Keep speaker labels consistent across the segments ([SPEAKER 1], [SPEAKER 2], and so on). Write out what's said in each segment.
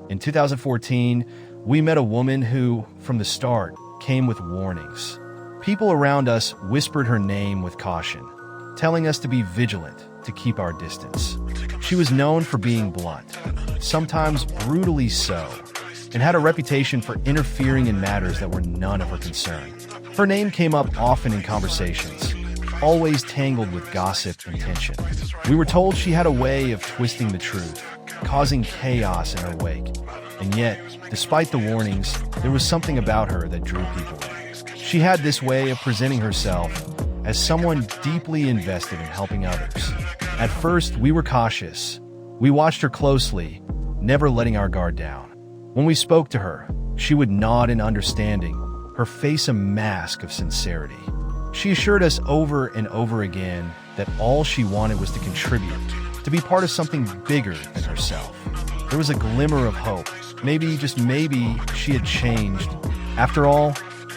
[SPEAKER 1] In 2014, we met a woman who, from the start, came with warnings. People around us whispered her name with caution, telling us to be vigilant, to keep our distance. She was known for being blunt, sometimes brutally so, and had a reputation for interfering in matters that were none of her concern. Her name came up often in conversations, always tangled with gossip and tension. We were told she had a way of twisting the truth, causing chaos in her wake. And yet, despite the warnings, there was something about her that drew people in. She had this way of presenting herself as someone deeply invested in helping others. At first, we were cautious. We watched her closely, never letting our guard down. When we spoke to her, she would nod in understanding, her face a mask of sincerity. She assured us over and over again that all she wanted was to contribute, to be part of something bigger than herself. There was a glimmer of hope. Maybe, just maybe, she had changed. After all,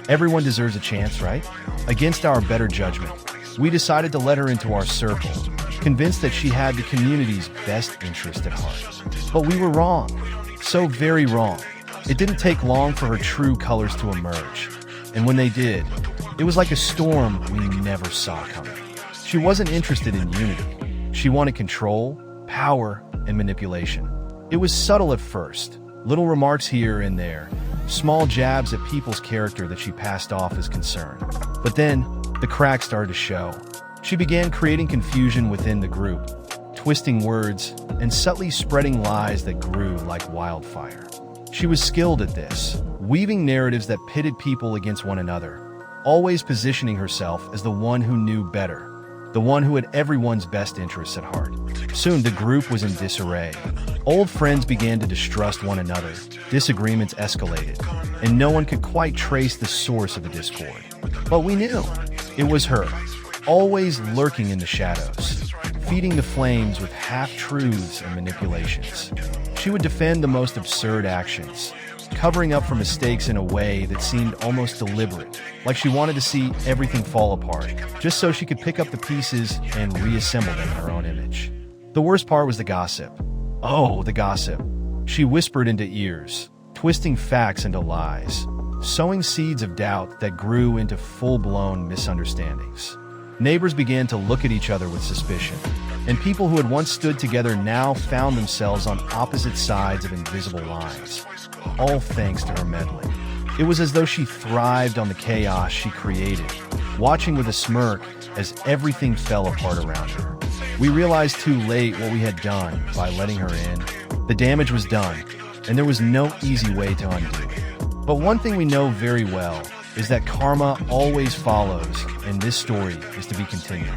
[SPEAKER 1] everyone deserves a chance, right? Against our better judgment, we decided to let her into our circle, convinced that she had the community's best interest at heart. But we were wrong. So very wrong. It didn't take long for her true colors to emerge. And when they did, it was like a storm we never saw coming. She wasn't interested in unity. She wanted control, power, and manipulation. It was subtle at first, little remarks here and there, small jabs at people's character that she passed off as concern. But then, the cracks started to show. She began creating confusion within the group, twisting words, and subtly spreading lies that grew like wildfire. She was skilled at this, weaving narratives that pitted people against one another, always positioning herself as the one who knew better, the one who had everyone's best interests at heart. Soon, the group was in disarray. Old friends began to distrust one another, disagreements escalated, and no one could quite trace the source of the discord. But we knew. It was her, always lurking in the shadows, feeding the flames with half-truths and manipulations. She would defend the most absurd actions, covering up for mistakes in a way that seemed almost deliberate, like she wanted to see everything fall apart, just so she could pick up the pieces and reassemble them in her own image. The worst part was the gossip. Oh, the gossip. She whispered into ears, twisting facts into lies, sowing seeds of doubt that grew into full-blown misunderstandings. Neighbors began to look at each other with suspicion, and people who had once stood together now found themselves on opposite sides of invisible lines, all thanks to her meddling. It was as though she thrived on the chaos she created, watching with a smirk as everything fell apart around her. We realized too late what we had done by letting her in. The damage was done, and there was no easy way to undo it. But one thing we know very well is that karma always follows, and this story is to be continued.